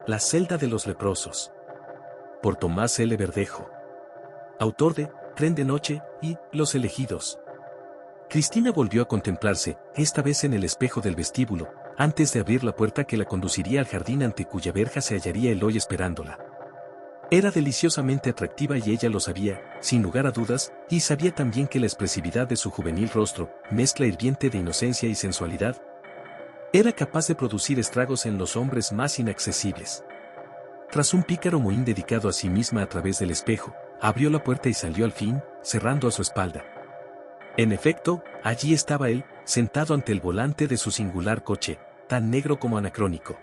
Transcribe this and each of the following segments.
La celda de los leprosos. Por Tomás L. Verdejo. Autor de Tren de Noche y Los Elegidos. Cristina volvió a contemplarse, esta vez en el espejo del vestíbulo, antes de abrir la puerta que la conduciría al jardín ante cuya verja se hallaría Eloy esperándola. Era deliciosamente atractiva y ella lo sabía, sin lugar a dudas, y sabía también que la expresividad de su juvenil rostro, mezcla hirviente de inocencia y sensualidad, era capaz de producir estragos en los hombres más inaccesibles. Tras un pícaro mohín dedicado a sí misma a través del espejo, abrió la puerta y salió al fin, cerrando a su espalda. En efecto, allí estaba él, sentado ante el volante de su singular coche, tan negro como anacrónico.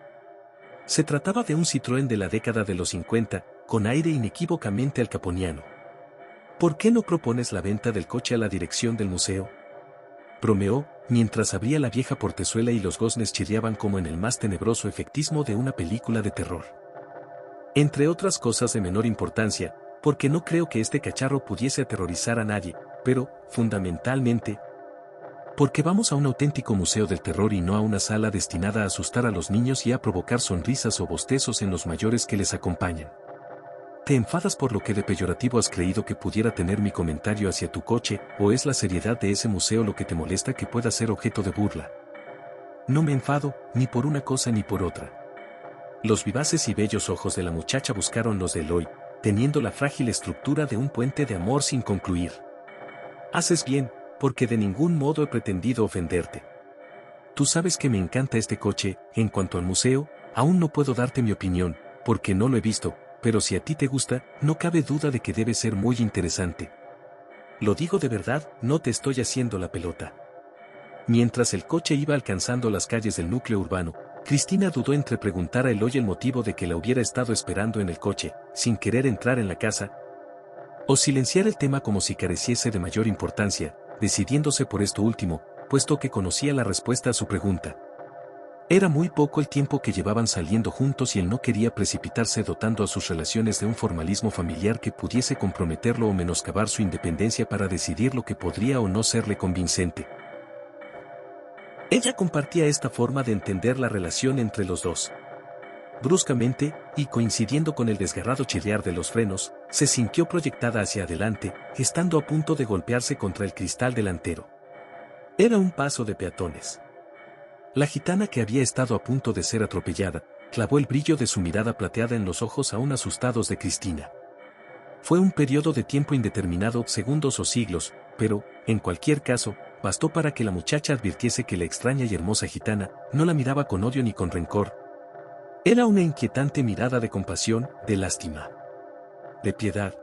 Se trataba de un Citroën de la década de los 50, con aire inequívocamente alcaponiano. ¿Por qué no propones la venta del coche a la dirección del museo?, bromeó, mientras abría la vieja portezuela y los goznes chirriaban como en el más tenebroso efectismo de una película de terror. Entre otras cosas de menor importancia, porque no creo que este cacharro pudiese aterrorizar a nadie, pero, fundamentalmente, porque vamos a un auténtico museo del terror y no a una sala destinada a asustar a los niños y a provocar sonrisas o bostezos en los mayores que les acompañan. ¿Te enfadas por lo que de peyorativo has creído que pudiera tener mi comentario hacia tu coche, o es la seriedad de ese museo lo que te molesta que pueda ser objeto de burla? No me enfado, ni por una cosa ni por otra. Los vivaces y bellos ojos de la muchacha buscaron los de Eloy, teniendo la frágil estructura de un puente de amor sin concluir. Haces bien, porque de ningún modo he pretendido ofenderte. Tú sabes que me encanta este coche. En cuanto al museo, aún no puedo darte mi opinión, porque no lo he visto, pero si a ti te gusta, no cabe duda de que debe ser muy interesante. Lo digo de verdad, no te estoy haciendo la pelota. Mientras el coche iba alcanzando las calles del núcleo urbano, Cristina dudó entre preguntar a Eloy el motivo de que la hubiera estado esperando en el coche, sin querer entrar en la casa, o silenciar el tema como si careciese de mayor importancia, decidiéndose por esto último, puesto que conocía la respuesta a su pregunta. Era muy poco el tiempo que llevaban saliendo juntos y él no quería precipitarse dotando a sus relaciones de un formalismo familiar que pudiese comprometerlo o menoscabar su independencia para decidir lo que podría o no serle convincente. Ella compartía esta forma de entender la relación entre los dos. Bruscamente, y coincidiendo con el desgarrado chirriar de los frenos, se sintió proyectada hacia adelante, estando a punto de golpearse contra el cristal delantero. Era un paso de peatones. La gitana, que había estado a punto de ser atropellada, clavó el brillo de su mirada plateada en los ojos aún asustados de Cristina. Fue un periodo de tiempo indeterminado, segundos o siglos, pero, en cualquier caso, bastó para que la muchacha advirtiese que la extraña y hermosa gitana no la miraba con odio ni con rencor. Era una inquietante mirada de compasión, de lástima, de piedad.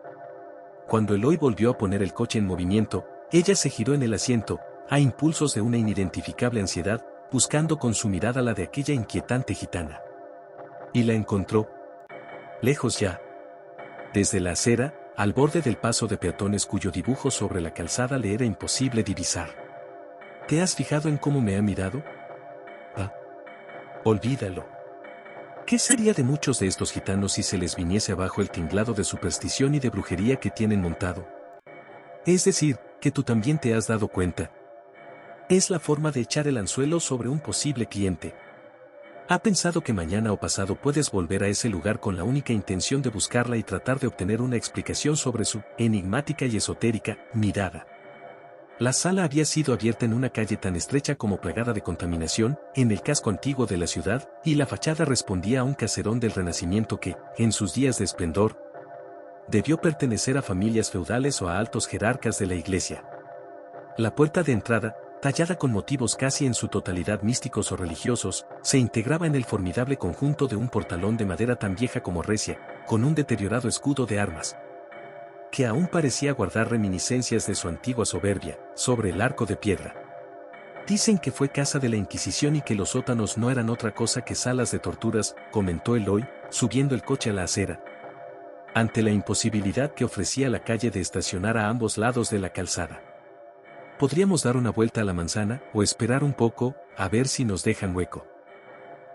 Cuando Eloy volvió a poner el coche en movimiento, ella se giró en el asiento, a impulsos de una inidentificable ansiedad, buscando con su mirada la de aquella inquietante gitana. Y la encontró. Lejos ya. Desde la acera, al borde del paso de peatones cuyo dibujo sobre la calzada le era imposible divisar. ¿Te has fijado en cómo me ha mirado? Ah. Olvídalo. ¿Qué sería de muchos de estos gitanos si se les viniese abajo el tinglado de superstición y de brujería que tienen montado? Es decir, que tú también te has dado cuenta. Es la forma de echar el anzuelo sobre un posible cliente. Ha pensado que mañana o pasado puedes volver a ese lugar con la única intención de buscarla y tratar de obtener una explicación sobre su enigmática y esotérica mirada. La sala había sido abierta en una calle tan estrecha como plagada de contaminación, en el casco antiguo de la ciudad, y la fachada respondía a un caserón del Renacimiento que, en sus días de esplendor, debió pertenecer a familias feudales o a altos jerarcas de la iglesia. La puerta de entrada, tallada con motivos casi en su totalidad místicos o religiosos, se integraba en el formidable conjunto de un portalón de madera tan vieja como recia, con un deteriorado escudo de armas, que aún parecía guardar reminiscencias de su antigua soberbia, sobre el arco de piedra. Dicen que fue casa de la Inquisición y que los sótanos no eran otra cosa que salas de torturas, comentó Eloy, subiendo el coche a la acera, ante la imposibilidad que ofrecía la calle de estacionar a ambos lados de la calzada. Podríamos dar una vuelta a la manzana, o esperar un poco, a ver si nos dejan hueco.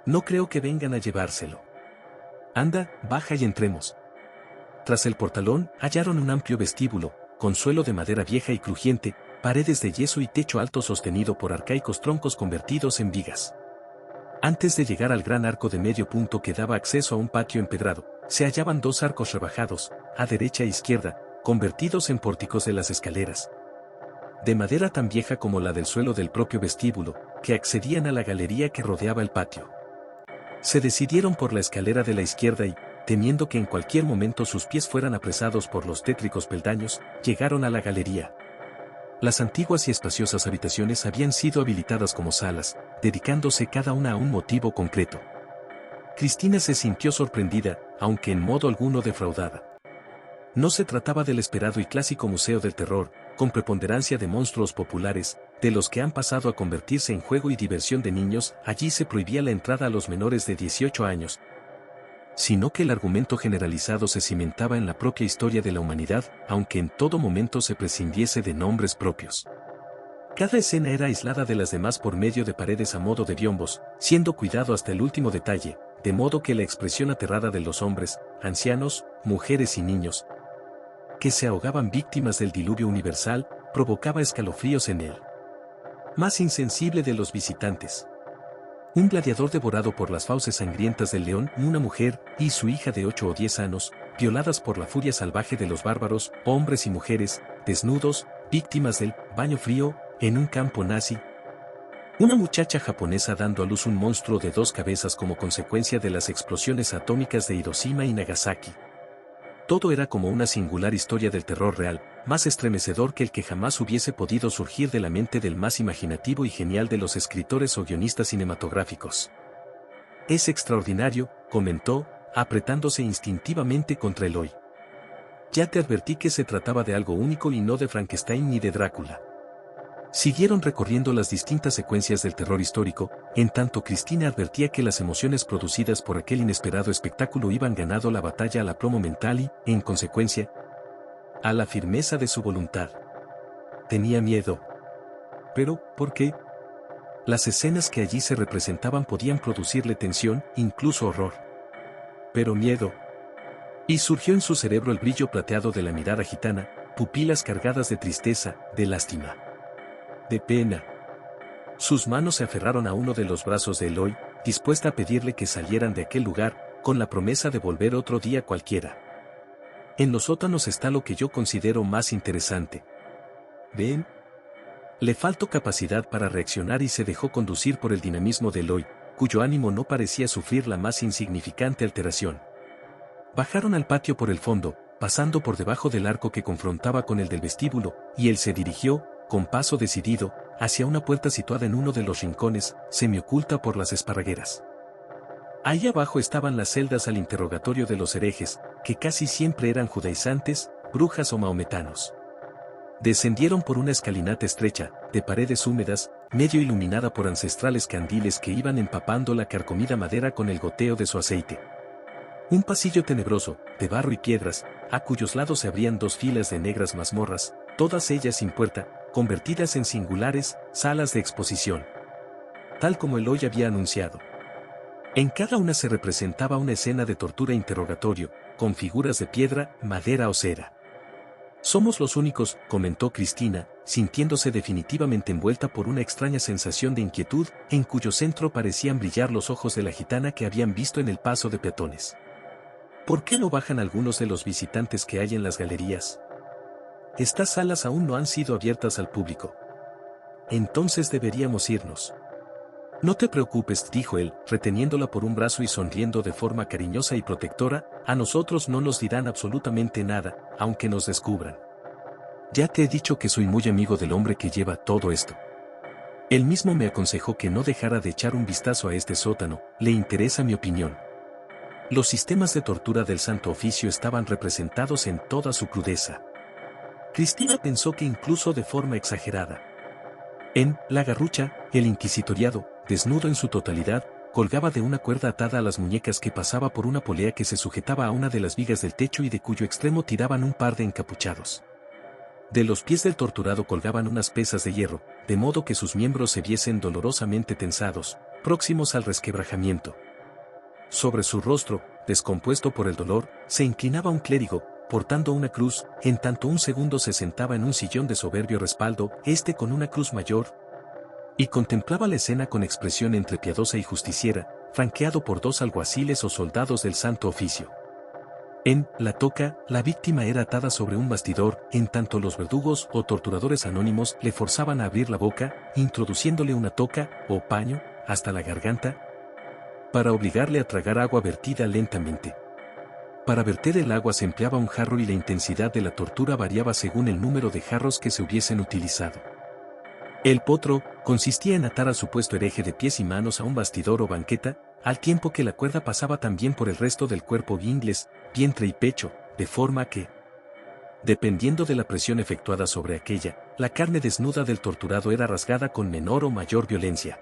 No creo que vengan a llevárselo. Anda, baja y entremos. Tras el portalón, hallaron un amplio vestíbulo, con suelo de madera vieja y crujiente, paredes de yeso y techo alto sostenido por arcaicos troncos convertidos en vigas. Antes de llegar al gran arco de medio punto que daba acceso a un patio empedrado, se hallaban dos arcos rebajados, a derecha e izquierda, convertidos en pórticos de las escaleras, de madera tan vieja como la del suelo del propio vestíbulo, que accedían a la galería que rodeaba el patio. Se decidieron por la escalera de la izquierda y, temiendo que en cualquier momento sus pies fueran apresados por los tétricos peldaños, llegaron a la galería. Las antiguas y espaciosas habitaciones habían sido habilitadas como salas, dedicándose cada una a un motivo concreto. Cristina se sintió sorprendida, aunque en modo alguno defraudada. No se trataba del esperado y clásico Museo del Terror, con preponderancia de monstruos populares, de los que han pasado a convertirse en juego y diversión de niños. Allí se prohibía la entrada a los menores de 18 años, sino que el argumento generalizado se cimentaba en la propia historia de la humanidad, aunque en todo momento se prescindiese de nombres propios. Cada escena era aislada de las demás por medio de paredes a modo de biombos, siendo cuidado hasta el último detalle, de modo que la expresión aterrada de los hombres, ancianos, mujeres y niños, que se ahogaban víctimas del diluvio universal, provocaba escalofríos en él más insensible de los visitantes. Un gladiador devorado por las fauces sangrientas del león, una mujer y su hija de 8 o 10 años, violadas por la furia salvaje de los bárbaros, hombres y mujeres, desnudos, víctimas del baño frío, en un campo nazi. Una muchacha japonesa dando a luz un monstruo de 2 cabezas como consecuencia de las explosiones atómicas de Hiroshima y Nagasaki. Todo era como una singular historia del terror real, más estremecedor que el que jamás hubiese podido surgir de la mente del más imaginativo y genial de los escritores o guionistas cinematográficos. Es extraordinario, comentó, apretándose instintivamente contra Eloy. Ya te advertí que se trataba de algo único y no de Frankenstein ni de Drácula. Siguieron recorriendo las distintas secuencias del terror histórico, en tanto Cristina advertía que las emociones producidas por aquel inesperado espectáculo iban ganando la batalla al aplomo mental y, en consecuencia, a la firmeza de su voluntad. Tenía miedo. Pero, ¿por qué? Las escenas que allí se representaban podían producirle tensión, incluso horror. Pero miedo. Y surgió en su cerebro el brillo plateado de la mirada gitana, pupilas cargadas de tristeza, de lástima, de pena. Sus manos se aferraron a uno de los brazos de Eloy, dispuesta a pedirle que salieran de aquel lugar, con la promesa de volver otro día cualquiera. En los sótanos está lo que yo considero más interesante. ¿Ven? Le faltó capacidad para reaccionar y se dejó conducir por el dinamismo de Eloy, cuyo ánimo no parecía sufrir la más insignificante alteración. Bajaron al patio por el fondo, pasando por debajo del arco que confrontaba con el del vestíbulo, y él se dirigió, con paso decidido, hacia una puerta situada en uno de los rincones, semioculta por las esparragueras. Ahí abajo estaban las celdas al interrogatorio de los herejes, que casi siempre eran judaizantes, brujas o maometanos. Descendieron por una escalinata estrecha, de paredes húmedas, medio iluminada por ancestrales candiles que iban empapando la carcomida madera con el goteo de su aceite. Un pasillo tenebroso, de barro y piedras, a cuyos lados se abrían 2 filas de negras mazmorras, todas ellas sin puerta, convertidas en singulares salas de exposición. Tal como Eloy había anunciado. En cada una se representaba una escena de tortura e interrogatorio, con figuras de piedra, madera o cera. Somos los únicos, comentó Cristina, sintiéndose definitivamente envuelta por una extraña sensación de inquietud, en cuyo centro parecían brillar los ojos de la gitana que habían visto en el paso de peatones. ¿Por qué no bajan algunos de los visitantes que hay en las galerías? Estas salas aún no han sido abiertas al público. Entonces deberíamos irnos. No te preocupes, dijo él, reteniéndola por un brazo y sonriendo de forma cariñosa y protectora, a nosotros no nos dirán absolutamente nada, aunque nos descubran. Ya te he dicho que soy muy amigo del hombre que lleva todo esto. Él mismo me aconsejó que no dejara de echar un vistazo a este sótano, le interesa mi opinión. Los sistemas de tortura del Santo Oficio estaban representados en toda su crudeza. Cristina pensó que incluso de forma exagerada. En La Garrucha, el inquisitoriado, desnudo en su totalidad, colgaba de una cuerda atada a las muñecas que pasaba por una polea que se sujetaba a una de las vigas del techo y de cuyo extremo tiraban un par de encapuchados. De los pies del torturado colgaban unas pesas de hierro, de modo que sus miembros se viesen dolorosamente tensados, próximos al resquebrajamiento. Sobre su rostro, descompuesto por el dolor, se inclinaba un clérigo, portando una cruz, en tanto un segundo se sentaba en un sillón de soberbio respaldo, este con una cruz mayor. Y contemplaba la escena con expresión entre piadosa y justiciera, franqueado por 2 alguaciles o soldados del Santo Oficio. En La Toca, la víctima era atada sobre un bastidor, en tanto los verdugos o torturadores anónimos le forzaban a abrir la boca, introduciéndole una toca, o paño, hasta la garganta, para obligarle a tragar agua vertida lentamente. Para verter el agua se empleaba un jarro y la intensidad de la tortura variaba según el número de jarros que se hubiesen utilizado. El potro consistía en atar al supuesto hereje de pies y manos a un bastidor o banqueta, al tiempo que la cuerda pasaba también por el resto del cuerpo ingles, vientre y pecho, de forma que, dependiendo de la presión efectuada sobre aquella, la carne desnuda del torturado era rasgada con menor o mayor violencia.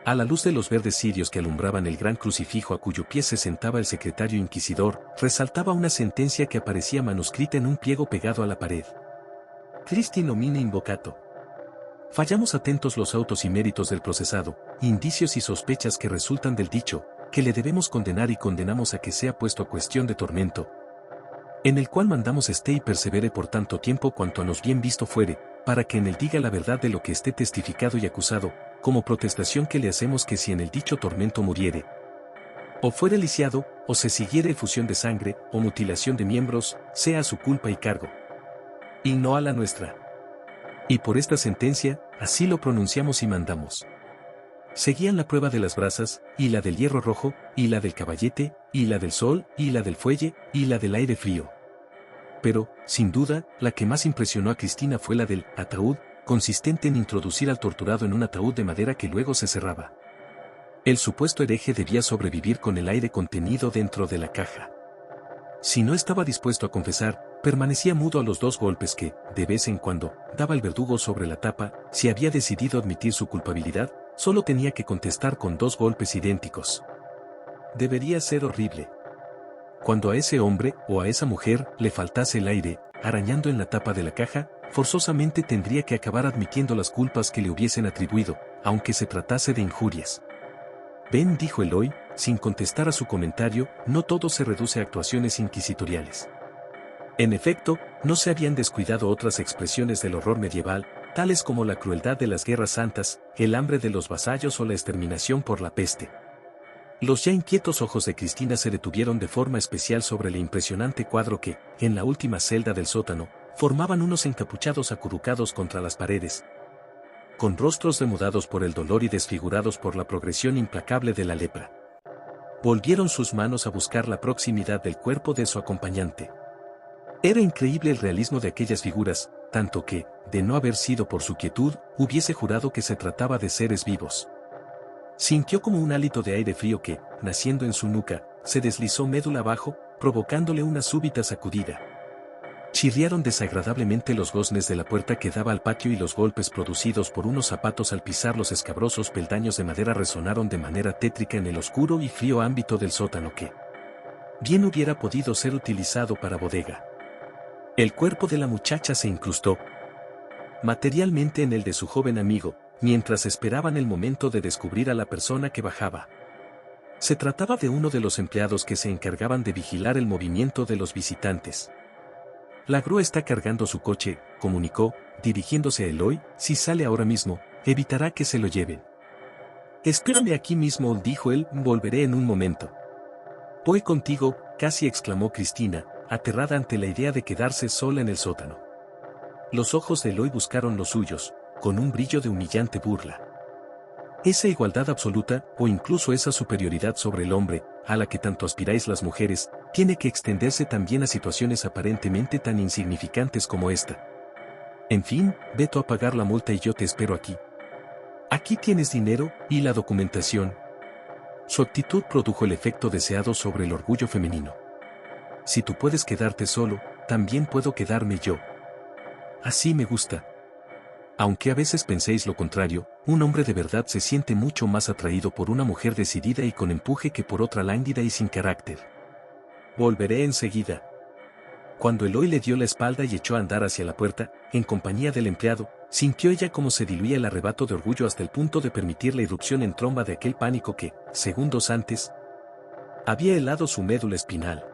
A la luz de los verdes cirios que alumbraban el gran crucifijo a cuyo pie se sentaba el secretario inquisidor, resaltaba una sentencia que aparecía manuscrita en un pliego pegado a la pared. Christi nomine invocato. Fallamos atentos los autos y méritos del procesado, indicios y sospechas que resultan del dicho, que le debemos condenar y condenamos a que sea puesto a cuestión de tormento, en el cual mandamos esté y persevere por tanto tiempo cuanto a nos bien visto fuere, para que en él diga la verdad de lo que esté testificado y acusado, como protestación que le hacemos que si en el dicho tormento muriere, o fuere lisiado, o se siguiere efusión de sangre, o mutilación de miembros, sea a su culpa y cargo, y no a la nuestra. Y por esta sentencia, así lo pronunciamos y mandamos. Seguían la prueba de las brasas, y la del hierro rojo, y la del caballete, y la del sol, y la del fuelle, y la del aire frío. Pero, sin duda, la que más impresionó a Cristina fue la del ataúd, consistente en introducir al torturado en un ataúd de madera que luego se cerraba. El supuesto hereje debía sobrevivir con el aire contenido dentro de la caja. Si no estaba dispuesto a confesar, permanecía mudo a los 2 golpes que, de vez en cuando, daba el verdugo sobre la tapa. Si había decidido admitir su culpabilidad, solo tenía que contestar con 2 golpes idénticos. Debería ser horrible. Cuando a ese hombre, o a esa mujer, le faltase el aire, arañando en la tapa de la caja, forzosamente tendría que acabar admitiendo las culpas que le hubiesen atribuido, aunque se tratase de injurias. Ven, dijo Eloy, sin contestar a su comentario, no todo se reduce a actuaciones inquisitoriales. En efecto, no se habían descuidado otras expresiones del horror medieval, tales como la crueldad de las guerras santas, el hambre de los vasallos o la exterminación por la peste. Los ya inquietos ojos de Cristina se detuvieron de forma especial sobre el impresionante cuadro que, en la última celda del sótano, formaban unos encapuchados acurrucados contra las paredes, con rostros demudados por el dolor y desfigurados por la progresión implacable de la lepra. Volvieron sus manos a buscar la proximidad del cuerpo de su acompañante. Era increíble el realismo de aquellas figuras, tanto que, de no haber sido por su quietud, hubiese jurado que se trataba de seres vivos. Sintió como un hálito de aire frío que, naciendo en su nuca, se deslizó médula abajo, provocándole una súbita sacudida. Chirriaron desagradablemente los goznes de la puerta que daba al patio y los golpes producidos por unos zapatos al pisar los escabrosos peldaños de madera resonaron de manera tétrica en el oscuro y frío ámbito del sótano que bien hubiera podido ser utilizado para bodega. El cuerpo de la muchacha se incrustó materialmente en el de su joven amigo, mientras esperaban el momento de descubrir a la persona que bajaba. Se trataba de uno de los empleados que se encargaban de vigilar el movimiento de los visitantes. La grúa está cargando su coche, comunicó, dirigiéndose a Eloy, si sale ahora mismo, evitará que se lo lleven. Espérame aquí mismo, dijo él, volveré en un momento. Voy contigo, casi exclamó Cristina, aterrada ante la idea de quedarse sola en el sótano. Los ojos de Eloy buscaron los suyos, con un brillo de humillante burla. Esa igualdad absoluta, o incluso esa superioridad sobre el hombre, a la que tanto aspiráis las mujeres, tiene que extenderse también a situaciones aparentemente tan insignificantes como esta. En fin, vete a pagar la multa y yo te espero aquí. Aquí tienes dinero, y la documentación. Su actitud produjo el efecto deseado sobre el orgullo femenino. Si tú puedes quedarte solo, también puedo quedarme yo. Así me gusta. Aunque a veces penséis lo contrario, un hombre de verdad se siente mucho más atraído por una mujer decidida y con empuje que por otra lánguida y sin carácter. Volveré enseguida. Cuando Eloy le dio la espalda y echó a andar hacia la puerta, en compañía del empleado, sintió ella como se diluía el arrebato de orgullo hasta el punto de permitir la irrupción en tromba de aquel pánico que, segundos antes, había helado su médula espinal.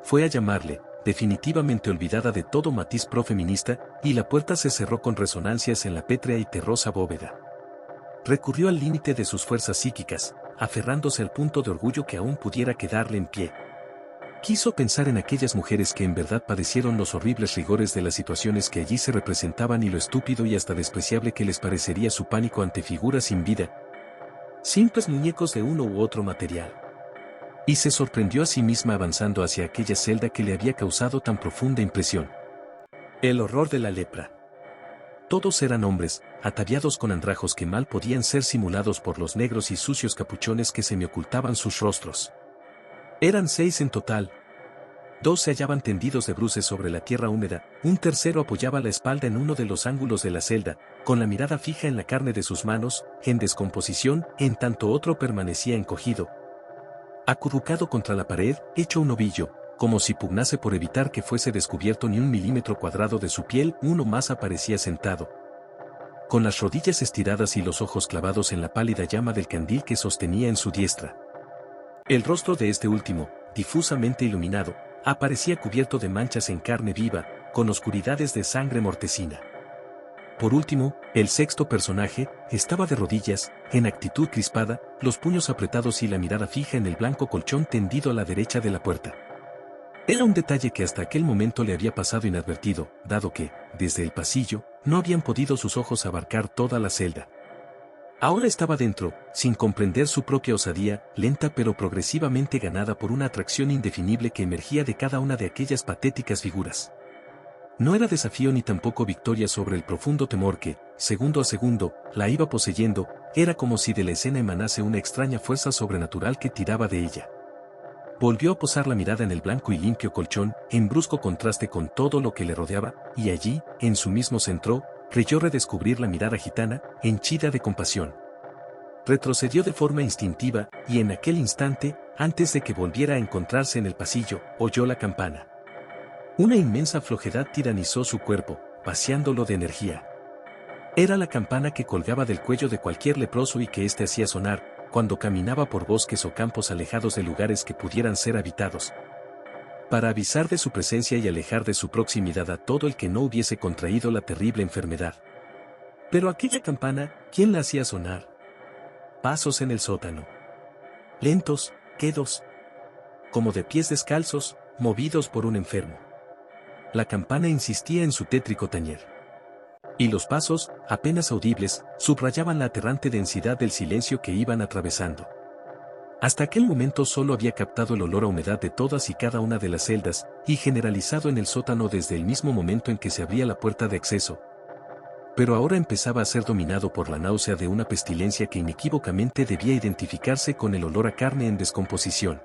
Fue a llamarle, definitivamente olvidada de todo matiz profeminista, y la puerta se cerró con resonancias en la pétrea y terrosa bóveda. Recurrió al límite de sus fuerzas psíquicas, aferrándose al punto de orgullo que aún pudiera quedarle en pie. Quiso pensar en aquellas mujeres que en verdad padecieron los horribles rigores de las situaciones que allí se representaban y lo estúpido y hasta despreciable que les parecería su pánico ante figuras sin vida, simples muñecos de uno u otro material. Y se sorprendió a sí misma avanzando hacia aquella celda que le había causado tan profunda impresión. El horror de la lepra. Todos eran hombres, ataviados con andrajos que mal podían ser simulados por los negros y sucios capuchones que semiocultaban sus rostros. Eran 6 en total. 2 se hallaban tendidos de bruces sobre la tierra húmeda, un tercero apoyaba la espalda en uno de los ángulos de la celda, con la mirada fija en la carne de sus manos, en descomposición, en tanto otro permanecía encogido, acurrucado contra la pared, hecho un ovillo, como si pugnase por evitar que fuese descubierto ni un milímetro cuadrado de su piel. Uno más aparecía sentado, con las rodillas estiradas y los ojos clavados en la pálida llama del candil que sostenía en su diestra. El rostro de este último, difusamente iluminado, aparecía cubierto de manchas en carne viva, con oscuridades de sangre mortecina. Por último, el sexto personaje, estaba de rodillas, en actitud crispada, los puños apretados y la mirada fija en el blanco colchón tendido a la derecha de la puerta. Era un detalle que hasta aquel momento le había pasado inadvertido, dado que, desde el pasillo, no habían podido sus ojos abarcar toda la celda. Ahora estaba dentro, sin comprender su propia osadía, lenta pero progresivamente ganada por una atracción indefinible que emergía de cada una de aquellas patéticas figuras. No era desafío ni tampoco victoria sobre el profundo temor que, segundo a segundo, la iba poseyendo, era como si de la escena emanase una extraña fuerza sobrenatural que tiraba de ella. Volvió a posar la mirada en el blanco y limpio colchón, en brusco contraste con todo lo que le rodeaba, y allí, en su mismo centro, creyó redescubrir la mirada gitana, henchida de compasión. Retrocedió de forma instintiva, y en aquel instante, antes de que volviera a encontrarse en el pasillo, oyó la campana. Una inmensa flojedad tiranizó su cuerpo, vaciándolo de energía. Era la campana que colgaba del cuello de cualquier leproso y que éste hacía sonar, cuando caminaba por bosques o campos alejados de lugares que pudieran ser habitados, para avisar de su presencia y alejar de su proximidad a todo el que no hubiese contraído la terrible enfermedad. Pero aquella campana, ¿quién la hacía sonar? Pasos en el sótano. Lentos, quedos, como de pies descalzos, movidos por un enfermo. La campana insistía en su tétrico tañer. Y los pasos, apenas audibles, subrayaban la aterrante densidad del silencio que iban atravesando. Hasta aquel momento solo había captado el olor a humedad de todas y cada una de las celdas, y generalizado en el sótano desde el mismo momento en que se abría la puerta de acceso. Pero ahora empezaba a ser dominado por la náusea de una pestilencia que inequívocamente debía identificarse con el olor a carne en descomposición.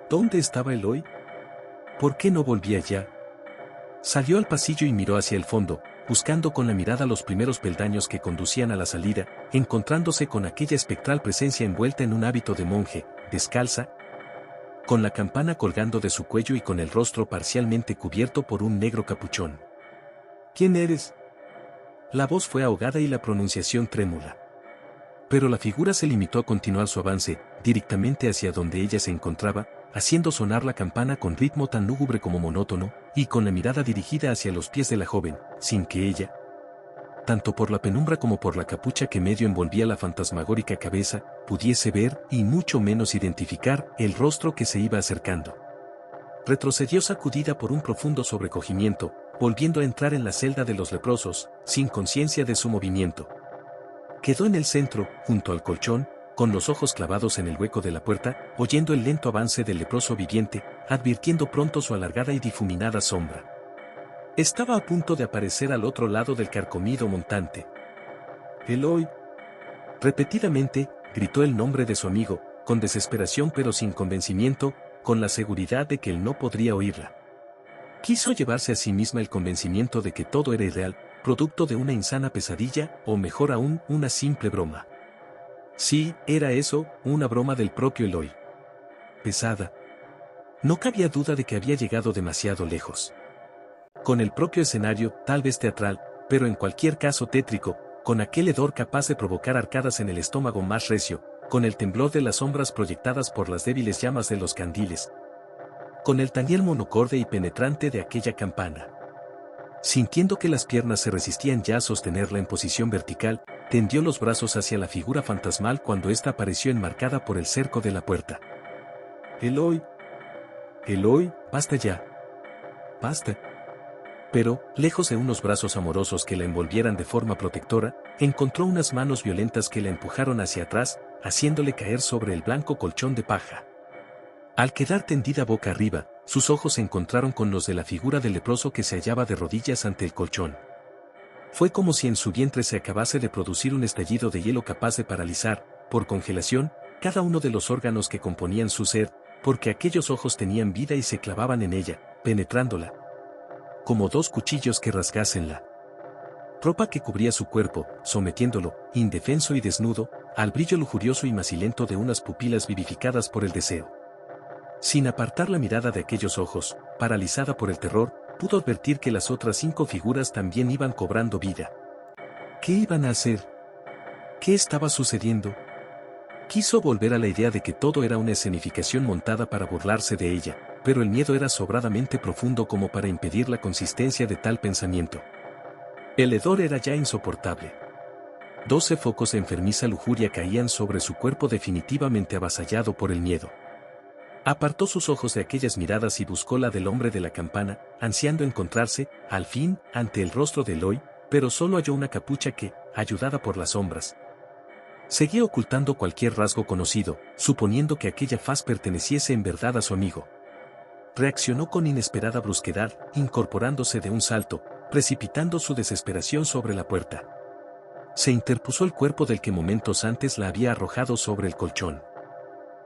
¿Dónde estaba Eloy? ¿Por qué no volvía ya? Salió al pasillo y miró hacia el fondo, buscando con la mirada los primeros peldaños que conducían a la salida, encontrándose con aquella espectral presencia envuelta en un hábito de monje, descalza, con la campana colgando de su cuello y con el rostro parcialmente cubierto por un negro capuchón. ¿Quién eres? La voz fue ahogada y la pronunciación trémula. Pero la figura se limitó a continuar su avance, directamente hacia donde ella se encontraba, haciendo sonar la campana con ritmo tan lúgubre como monótono, y con la mirada dirigida hacia los pies de la joven, sin que ella, tanto por la penumbra como por la capucha que medio envolvía la fantasmagórica cabeza, pudiese ver, y mucho menos identificar, el rostro que se iba acercando. Retrocedió sacudida por un profundo sobrecogimiento, volviendo a entrar en la celda de los leprosos, sin conciencia de su movimiento. Quedó en el centro, junto al colchón, con los ojos clavados en el hueco de la puerta, oyendo el lento avance del leproso viviente, advirtiendo pronto su alargada y difuminada sombra. Estaba a punto de aparecer al otro lado del carcomido montante. Eloy. Repetidamente, gritó el nombre de su amigo, con desesperación pero sin convencimiento, con la seguridad de que él no podría oírla. Quiso llevarse a sí misma el convencimiento de que todo era irreal, producto de una insana pesadilla, o mejor aún, una simple broma. Sí, era eso, una broma del propio Eloy. Pesada. No cabía duda de que había llegado demasiado lejos. Con el propio escenario, tal vez teatral, pero en cualquier caso tétrico, con aquel hedor capaz de provocar arcadas en el estómago más recio, con el temblor de las sombras proyectadas por las débiles llamas de los candiles, con el tañer monocorde y penetrante de aquella campana. Sintiendo que las piernas se resistían ya a sostenerla en posición vertical, tendió los brazos hacia la figura fantasmal cuando ésta apareció enmarcada por el cerco de la puerta. «Eloy. Eloy, basta ya. Basta». Pero, lejos de unos brazos amorosos que la envolvieran de forma protectora, encontró unas manos violentas que la empujaron hacia atrás, haciéndole caer sobre el blanco colchón de paja. Al quedar tendida boca arriba, sus ojos se encontraron con los de la figura del leproso que se hallaba de rodillas ante el colchón. Fue como si en su vientre se acabase de producir un estallido de hielo capaz de paralizar, por congelación, cada uno de los órganos que componían su ser, porque aquellos ojos tenían vida y se clavaban en ella, penetrándola, como dos cuchillos que rasgasen la ropa que cubría su cuerpo, sometiéndolo, indefenso y desnudo, al brillo lujurioso y macilento de unas pupilas vivificadas por el deseo. Sin apartar la mirada de aquellos ojos, paralizada por el terror, pudo advertir que las otras 5 figuras también iban cobrando vida. ¿Qué iban a hacer? ¿Qué estaba sucediendo? Quiso volver a la idea de que todo era una escenificación montada para burlarse de ella, pero el miedo era sobradamente profundo como para impedir la consistencia de tal pensamiento. El hedor era ya insoportable. 12 focos de enfermiza lujuria caían sobre su cuerpo definitivamente avasallado por el miedo. Apartó sus ojos de aquellas miradas y buscó la del hombre de la campana, ansiando encontrarse, al fin, ante el rostro de Eloy, pero solo halló una capucha que, ayudada por las sombras, seguía ocultando cualquier rasgo conocido, suponiendo que aquella faz perteneciese en verdad a su amigo. Reaccionó con inesperada brusquedad, incorporándose de un salto, precipitando su desesperación sobre la puerta. Se interpuso el cuerpo del que momentos antes la había arrojado sobre el colchón.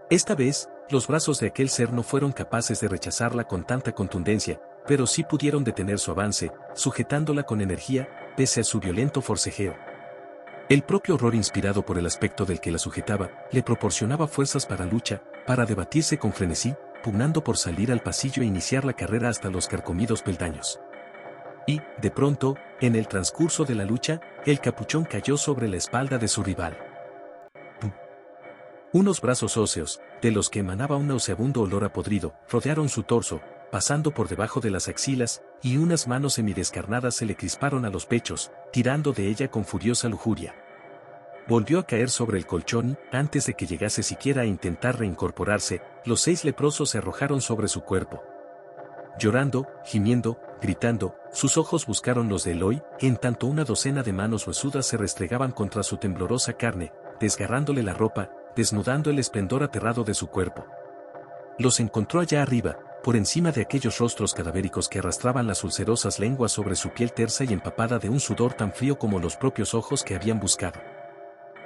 Esta vez, los brazos de aquel ser no fueron capaces de rechazarla con tanta contundencia, pero sí pudieron detener su avance, sujetándola con energía, pese a su violento forcejeo. El propio horror inspirado por el aspecto del que la sujetaba, le proporcionaba fuerzas para lucha, para debatirse con frenesí, pugnando por salir al pasillo e iniciar la carrera hasta los carcomidos peldaños. Y, de pronto, en el transcurso de la lucha, el capuchón cayó sobre la espalda de su rival. Unos brazos óseos, de los que emanaba un nauseabundo olor a podrido, rodearon su torso, pasando por debajo de las axilas, y unas manos semidescarnadas se le crisparon a los pechos, tirando de ella con furiosa lujuria. Volvió a caer sobre el colchón y, antes de que llegase siquiera a intentar reincorporarse, los 6 leprosos se arrojaron sobre su cuerpo. Llorando, gimiendo, gritando, sus ojos buscaron los de Eloy, en tanto una docena de manos huesudas se restregaban contra su temblorosa carne, desgarrándole la ropa, desnudando el esplendor aterrado de su cuerpo. Los encontró allá arriba, por encima de aquellos rostros cadavéricos que arrastraban las ulcerosas lenguas sobre su piel tersa y empapada de un sudor tan frío como los propios ojos que habían buscado.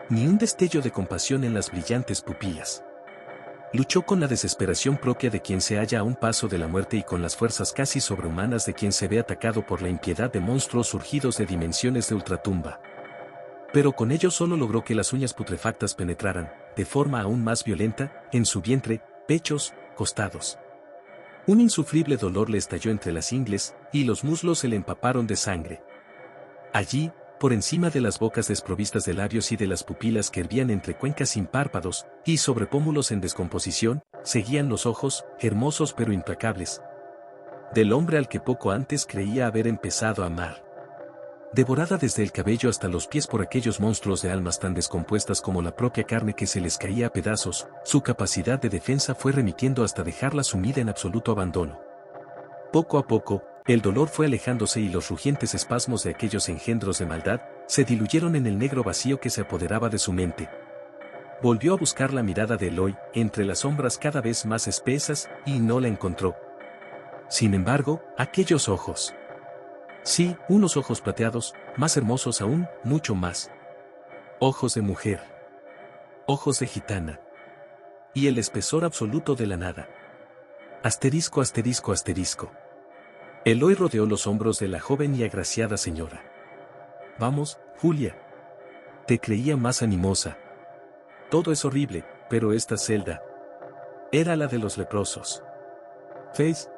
Ni un destello de compasión en las brillantes pupilas. Luchó con la desesperación propia de quien se halla a un paso de la muerte y con las fuerzas casi sobrehumanas de quien se ve atacado por la impiedad de monstruos surgidos de dimensiones de ultratumba. Pero con ello solo logró que las uñas putrefactas penetraran, de forma aún más violenta, en su vientre, pechos, costados. Un insufrible dolor le estalló entre las ingles, y los muslos se le empaparon de sangre. Allí, por encima de las bocas desprovistas de labios y de las pupilas que hervían entre cuencas sin párpados, y sobre pómulos en descomposición, seguían los ojos, hermosos pero implacables, del hombre al que poco antes creía haber empezado a amar. Devorada desde el cabello hasta los pies por aquellos monstruos de almas tan descompuestas como la propia carne que se les caía a pedazos, su capacidad de defensa fue remitiendo hasta dejarla sumida en absoluto abandono. Poco a poco, el dolor fue alejándose y los rugientes espasmos de aquellos engendros de maldad se diluyeron en el negro vacío que se apoderaba de su mente. Volvió a buscar la mirada de Eloy, entre las sombras cada vez más espesas, y no la encontró. Sin embargo, aquellos ojos. Sí, unos ojos plateados, más hermosos aún, mucho más. Ojos de mujer. Ojos de gitana. Y el espesor absoluto de la nada. Asterisco, asterisco, asterisco. Eloy rodeó los hombros de la joven y agraciada señora. Vamos, Julia. Te creía más animosa. Todo es horrible, pero esta celda era la de los leprosos. ¿Veis?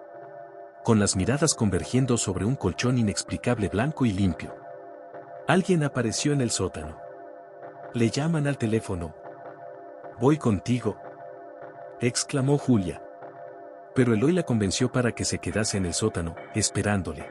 Con las miradas convergiendo sobre un colchón inexplicable blanco y limpio. Alguien apareció en el sótano. Le llaman al teléfono. Voy contigo, exclamó Julia. Pero Eloy la convenció para que se quedase en el sótano, esperándole.